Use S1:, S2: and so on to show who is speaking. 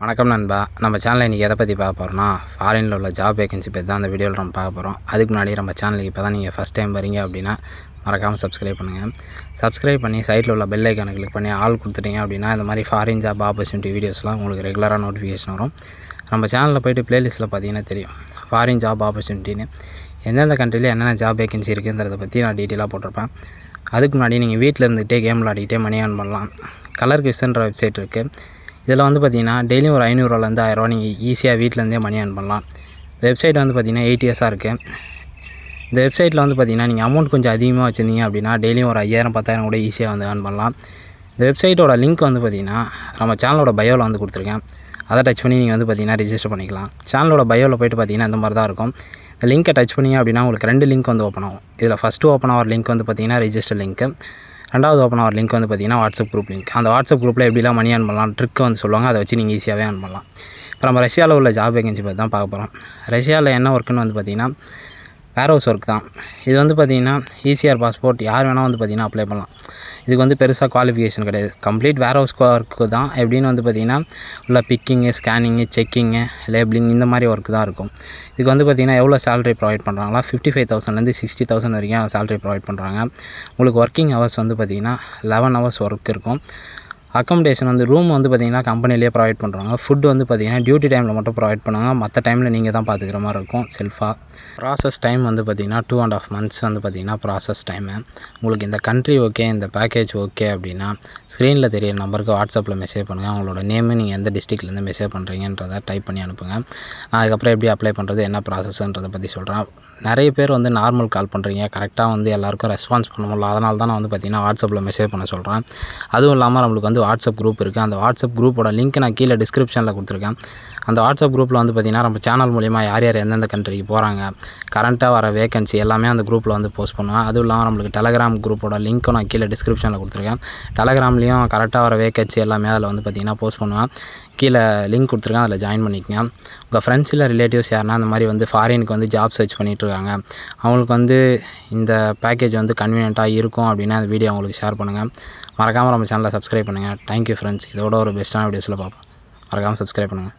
S1: வணக்கம் நண்பா. நம்ம சேனலில் இன்றைக்கி எதை பற்றி பார்க்க போகிறோம்னா, ஃபாரினில் உள்ள ஜாப் வேகன்சி பற்றி தான் அந்த வீடியோவில் நம்ம பார்க்க போகிறோம். அதுக்கு முன்னாடி நம்ம சேனலுக்கு இப்போ தான் நீங்கள் ஃபஸ்ட் டைம் வரீங்க அப்படின்னா மறக்காமல் சப்ஸ்கிரைப் பண்ணுங்கள். சப்ஸ்கிரைப் பண்ணி சைட்டில் உள்ள பெல் ஐக்கானை கிளிக் பண்ணி ஆல் கொடுத்துட்டீங்க அப்படின்னா இந்த மாதிரி ஃபாரின் ஜாப் ஆப்பர்ச்சுனிட்டி வீடியோஸ்லாம் உங்களுக்கு ரெகுலராக நோட்டிஃபிகேஷன் வரும். நம்ம சேனலில் போய்ட்டு ப்ளேலிஸ்ட்டில் பார்த்தீங்கன்னா தெரியும் ஃபாரின் ஜாப் ஆப்பர்ச்சுனிட்டின்னு எந்தெந்த கண்ட்ரியில் என்னென்ன ஜாப் வேகன்சி இருக்குங்கிறத பற்றி நான் டீட்டெயிலாக போட்டிருப்பேன். அதுக்கு முன்னாடி நீங்கள் வீட்டில் இருந்துகிட்டே கேம் விளாடிக்கிட்டே மணி ஏர்ன் பண்ணலாம். கலர் கிவ்ஸ்ன்ற வெப்சைட் இருக்குது. இதில் வந்து பார்த்திங்கன்னா டெய்லியும் ஒரு 500 1000 நீங்கள் ஈஸியாக வீட்டிலேருந்தே மணி ஏர்ன் பண்ணலாம். இந்த வெப்சைட் வந்து பார்த்திங்கன்னா 8 இயர்ஸாக இருக்குது. இந்த வெப்சைட்டில் வந்து பார்த்திங்கன்னா நீங்கள் அமௌண்ட் கொஞ்சம் அதிகமாக வச்சுருந்தீங்க அப்படின்னா டெய்லியும் ஒரு 5000 10,000 கூட ஈஸியாக வந்து ஏர்ன் பண்ணலாம். இந்த வெப்சைட்டோட லிங்க் வந்து பார்த்திங்கன்னா நம்ம சேனலோட பயோவில் வந்து கொடுத்துருக்கேன். அதை டச் பண்ணி நீங்கள் வந்து பார்த்திங்கன்னா ரிஜிஸ்டர் பண்ணிக்கலாம். சேனலோட பயோவில் போய்ட்டு பார்த்திங்கன்னா இந்த மாதிரி தான் இருக்கும். இந்த லிங்க்கை டச் பண்ணிங்க அப்படின்னா உங்களுக்கு 2 லிங்க் வந்து ஓப்பன் ஆகும். இதில் ஃபஸ்ட்டு ஓப்பன் ஆகிற லிங்க் வந்து பார்த்திங்கன்னா ரிஜிஸ்டர் லிங்க்கு. ரெண்டாவது ஓப்பன் ஆகிற லிங்க் வந்து பார்த்திங்கன்னா வாட்ஸ்அப் குரூப் லிங்க். அந்த வாட்ஸ்அப் குரூப்பில் எப்படிலாம் மணி ஏர்ன் பண்ணலாம் ட்ரிக் வந்து சொல்லுவாங்க. அதை வச்சு நீங்கள் ஈஸியாகவே ஏர்ன் பண்ணலாம். இப்போ நம்ம ரஷ்யாவில் உள்ள ஜாப் வேகன்சி பற்றி தான் பார்க்க போகிறோம். ரஷ்யாவில் என்ன ஒர்க்குன்னு வந்து பார்த்திங்கன்னா வேர் ஹவுஸ் ஒர்க் தான். இது வந்து பார்த்திங்கன்னா ஈசிஆர் பாஸ்போர்ட் யார் வேணால் வந்து பார்த்திங்கன்னா அப்ளை பண்ணலாம். இதுக்கு வந்து பெருசாக குவாலிஃபிகேஷன் கிடையாது. கம்ப்ளீட் வேர் ஹவுஸ் ஒர்க்கு தான். எப்படின்னு வந்து பார்த்திங்கன்னா உள்ள பிக்கிங்கு, ஸ்கேனிங்கு, செக்கிங்கு, லேபிளிங் இந்த மாதிரி ஒர்க்கு தான் இருக்கும். இதுக்கு வந்து பார்த்திங்கன்னா எவ்வளோ சேலரி ப்ரொவைட் பண்ணுறாங்களா 55,000 60,000 வரைக்கும் சேலரி ப்ரொவைட் பண்ணுறாங்க. உங்களுக்கு ஒர்க்கிங் ஹவர்ஸ் வந்து பார்த்திங்கன்னா 11 ஹவர்ஸ் ஒர்க் இருக்கும். அக்கமடேஷன் வந்து ரூம் வந்து பார்த்திங்கன்னா கம்பெனிலேயே ப்ரொவைட் பண்ணுறாங்க. ஃபுட் வந்து பார்த்திங்கன்னா டியூட்டி டைமில் மட்டும் ப்ரொவைட் பண்ணுவாங்க. மற்ற டைமில் நீங்கள் தான் பார்த்துக்கிற மாதிரி இருக்கும் செல்ஃபாக. ப்ராசஸ் டைம் வந்து பார்த்திங்கன்னா 2.5 months வந்து பார்த்திங்கன்னா ப்ராசஸ் டைமு. உங்களுக்கு இந்த கண்ட்ரி ஓகே, இந்த பேக்கேஜ் ஓகே அப்படின்னா ஸ்க்ரீனில் தெரியிற நம்பருக்கு வாட்ஸ்அப்பில் மெசேஜ் பண்ணுங்கள். உங்களோட நேமு, நீங்கள் எந்த டிஸ்ட்ரிக்ட்லேருந்து மெசேஜ் பண்ணுறீங்கன்றதை டைப் பண்ணி அனுப்புங்க. நான் அதுக்கப்புறம் எப்படி அப்ளை பண்ணுறது, என்ன ப்ராசஸ்ன்றதை பற்றி சொல்கிறேன். நிறைய பேர் வந்து நார்மல் கால் பண்ணுறீங்க, கரெக்டாக வந்து எல்லாேருக்கும் ரெஸ்பான்ஸ் பண்ண முடியல. அதனால தான் நான் வந்து பார்த்திங்கன்னா வாட்ஸ்அப்பில் மெசேஜ் பண்ண சொல்கிறேன். அதுவும் இல்லாமல் நம்மளுக்கு வந்து வாட்ஸ்அப் குரூப் இருக்குது. அந்த வாட்ஸ்அப் குரூப்போட லிங்க் நான் கீழே டிஸ்கிரிப்ஷனில் கொடுத்துருக்கேன். அந்த வாட்ஸ்அப் குரூப்பில் வந்து பார்த்திங்கன்னா நம்ம சேனல் மூலிமா யார் எந்தெந்த கண்ட்ரிக்கு போகிறாங்க, கரண்ட்டாக வர வேகன்சி எல்லாமே அந்த குரூப்பில் வந்து போஸ்ட் பண்ணுவேன். அதுவும் இல்லாமல் நம்மளுக்கு டெலகிராம் குரூப்போட லிங்க்கும் நான் கீழே டிஸ்கிரிப்ஷனில் கொடுத்துருக்கேன். டெலகிராம்லேயும் கரெக்டாக வர வேகன்சி எல்லாமே அதில் வந்து பார்த்திங்கன்னா போஸ்ட் பண்ணுவேன். கீழே லிங்க் கொடுத்துருக்கேன், அதில் ஜாயின் பண்ணிக்கங்க. உங்கள் ஃப்ரெண்ட்ஸ் இல்லை ரிலேட்டிவ்ஸ் யாருன்னா அந்த மாதிரி வந்து ஃபாரினுக்கு வந்து ஜாப் சர்ச் பண்ணிகிட்ருக்காங்க, அவங்களுக்கு வந்து இந்த பேக்கேஜ் வந்து கன்வீனியண்ட்டாக இருக்கும் அப்படின்னா அந்த வீடியோ அவங்களுக்கு ஷேர் பண்ணுங்கள். மறக்காமல் நம்ம சேனலை சப்ஸ்கிரைப் பண்ணுங்கள். Thank you friends. இதோட ஒரு பெஸ்ட்டான வீடியோஸில் பார்ப்போம். மறக்காமல் சப்ஸ்கிரைப் பண்ணுங்கள்.